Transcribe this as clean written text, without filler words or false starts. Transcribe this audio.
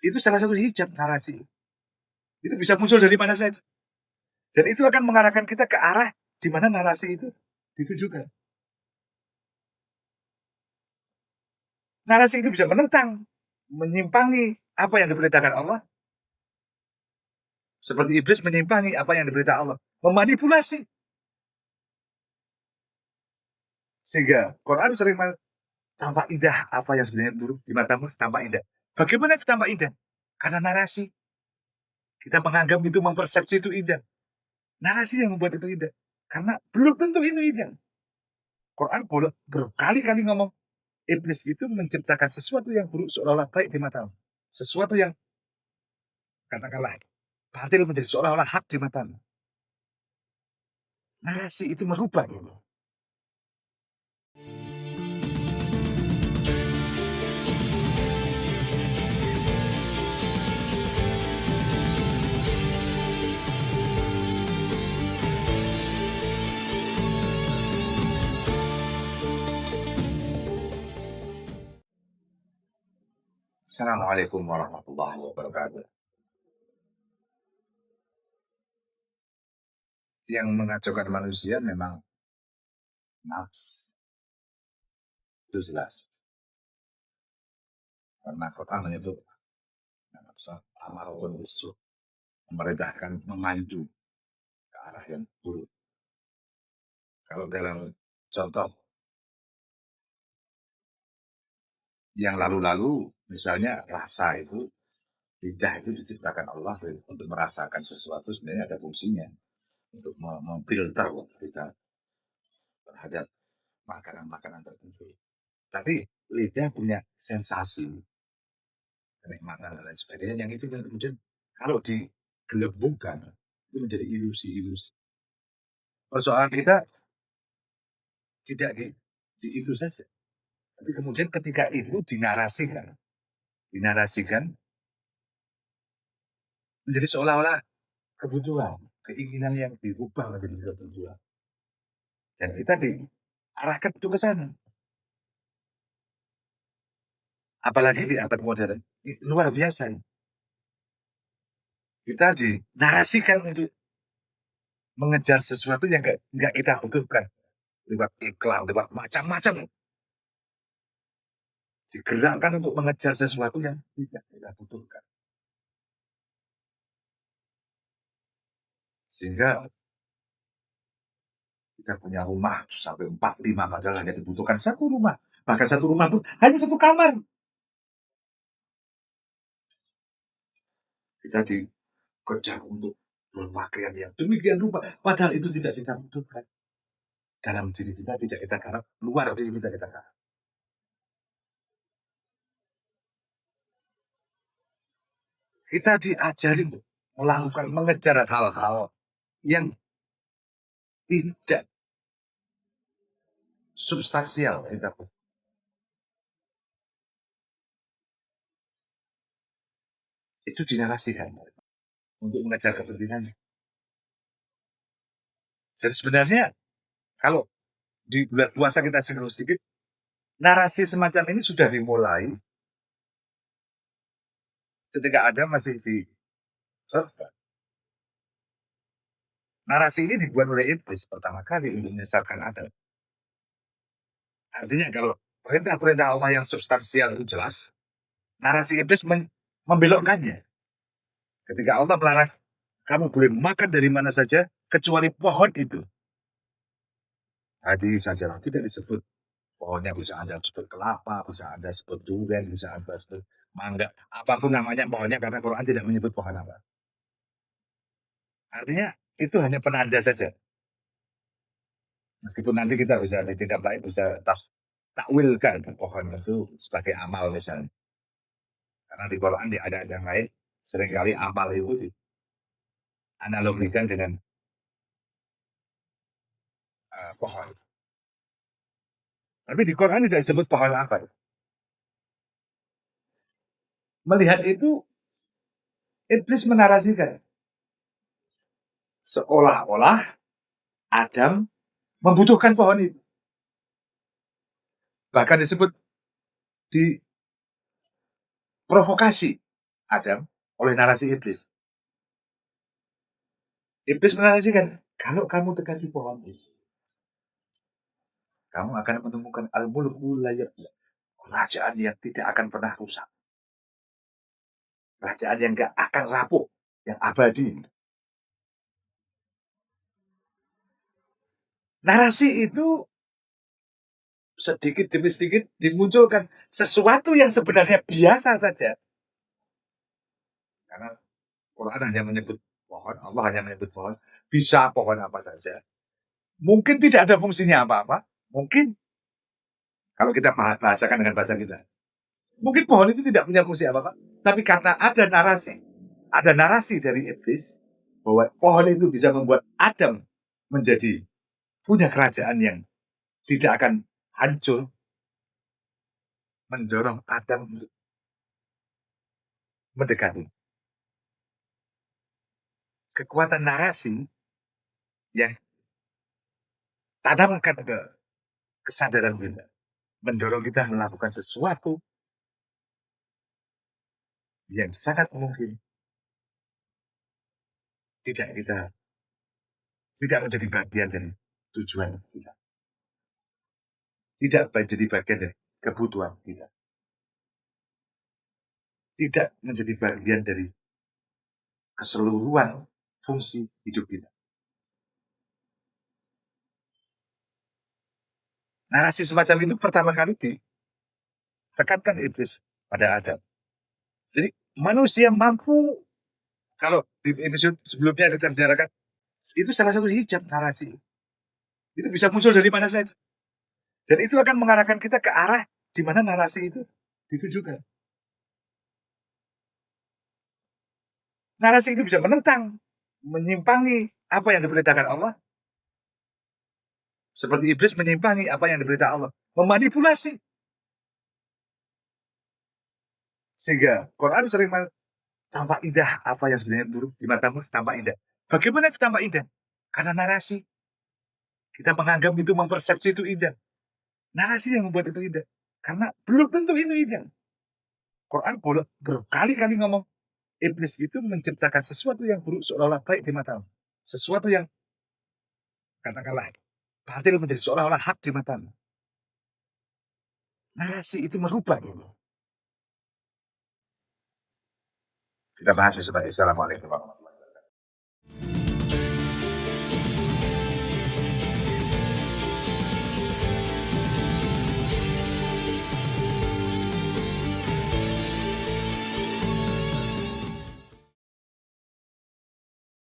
Itu salah satu hijab narasi. Itu bisa muncul dari mana saja. Dan itu akan mengarahkan kita ke arah di mana narasi itu ditujukan. Narasi itu bisa menentang, menyimpangi apa yang diperintahkan Allah. Seperti iblis menyimpangi apa yang diperintahkan Allah. Memanipulasi. Sehingga Quran sering tampak indah apa yang sebenarnya buruk di matamu tampak indah. Bagaimana itu tampak indah? Karena narasi. Kita menganggap itu, mempersepsi itu indah. Narasi yang membuat itu indah. Karena belum tentu ini indah. Quran berkali-kali ngomong, iblis itu menciptakan sesuatu yang buruk seolah-olah baik di matamu. Sesuatu yang, katakanlah, batil menjadi seolah-olah hak di matamu. Narasi itu merubah. Assalamualaikum warahmatullahi wabarakatuh. Yang mengacaukan manusia memang nafs. Itu jelas. Karena Quran menyebut amarun bisu, memerintahkan memandu ke arah yang buruk. Kalau dalam contoh yang lalu-lalu, misalnya rasa itu, lidah itu diciptakan Allah untuk merasakan sesuatu, sebenarnya ada fungsinya untuk memfilter kita terhadap makanan-makanan tertentu. Tapi lidah punya sensasi, kenikmatan dan lain sebagainya, yang itu kan kemudian kalau digelembungkan itu menjadi ilusi-ilusi. Persoalan kita tidak di itu saja, tapi kemudian ketika itu dinarasikan menjadi seolah-olah kebutuhan, keinginan yang dirubah menjadi kebutuhan. Dan kita diarahkan itu ke sana. Apalagi di abad modern, luar biasa. Kita dinarasikan untuk mengejar sesuatu yang nggak kita butuhkan. Lewat iklan, lewat macam-macam. Digerakkan untuk mengejar sesuatu yang tidak kita butuhkan. Sehingga kita punya rumah sampai 4-5, padahal hanya dibutuhkan satu rumah. Bahkan satu rumah pun hanya satu kamar. Kita dikejar untuk berpakaian yang demikian rupa, padahal itu tidak kita butuhkan. Dalam diri kita tidak kita garap, luar diri kita garap. Kita diajari melakukan, mengejar hal-hal yang tidak substansial. Itu dinarasikan untuk mengejar kepentingannya. Jadi sebenarnya kalau di bulan puasa kita sedikit, narasi semacam ini sudah dimulai ketika ada masih di surga. Narasi ini dibuat oleh iblis pertama kali untuk menyesatkan Adam. Artinya kalau perintah-perintah Allah yang substansial itu jelas, narasi iblis membelokkannya. Ketika Allah melarang kamu boleh makan dari mana saja kecuali pohon itu. Tadi saja tidak disebut pohonnya, bisa Anda sebut kelapa, bisa Anda sebut durian, bisa Anda sebut mangga, apapun namanya pohonnya, karena Quran tidak menyebut pohon apa. Artinya itu hanya penanda saja. Meskipun nanti kita bisa tidak baik, bisa takwilkan pohon itu sebagai amal misalnya. Karena di Quran ada yang lain, seringkali amal itu dianalogikan dengan pohon. Tapi di Quran tidak disebut pohon apa. Melihat itu, iblis menarasikan seolah-olah Adam membutuhkan pohon itu. Bahkan disebut diprovokasi Adam oleh narasi iblis. Iblis menarasikan, kalau kamu tekan di pohon ini, kamu akan menemukan al-mulku la yabla, kerajaan yang tidak akan pernah rusak, kerajaan yang nggak akan rapuh, yang abadi. Narasi itu sedikit demi sedikit dimunculkan sesuatu yang sebenarnya biasa saja. Karena Quran hanya menyebut pohon, Allah hanya menyebut pohon, bisa pohon apa saja. Mungkin tidak ada fungsinya apa-apa, mungkin kalau kita bahasakan dengan bahasa kita. Mungkin pohon itu tidak punya fungsi apa-apa, tapi karena ada narasi dari iblis bahwa pohon itu bisa membuat Adam menjadi punya kerajaan yang tidak akan hancur, mendorong Adam untuk mendekati. Kekuatan narasi yang tanamkan ke kesadaran kita, mendorong kita melakukan sesuatu yang sangat mungkin tidak kita tidak menjadi bagian dari tujuan kita, tidak menjadi bagian dari kebutuhan kita, tidak menjadi bagian dari keseluruhan fungsi hidup kita. Narasi semacam itu pertama kali ditekankan iblis pada Adam. Jadi manusia mampu, kalau di episode sebelumnya kita bicarakan, itu salah satu hijab narasi. Itu bisa muncul dari mana saja. Dan itu akan mengarahkan kita ke arah di mana narasi itu ditujukan. Narasi itu bisa menentang, menyimpangi apa yang diperintahkan Allah. Seperti iblis menyimpangi apa yang diperintahkan Allah. Memanipulasi. Sehingga Quran sering tampak indah apa yang sebenarnya buruk di matamu tampak indah. Bagaimana itu tampak indah? Karena narasi. Kita menganggap itu, mempersepsi itu indah. Narasi yang membuat itu indah. Karena belum tentu ini indah. Quran berkali-kali ngomong, iblis itu menciptakan sesuatu yang buruk seolah-olah baik di matamu. Sesuatu yang, katakanlah, batil menjadi seolah-olah hak di matamu. Narasi itu merubah. Kita bahas besok. Assalamualaikum warahmatullahi wabarakatuh.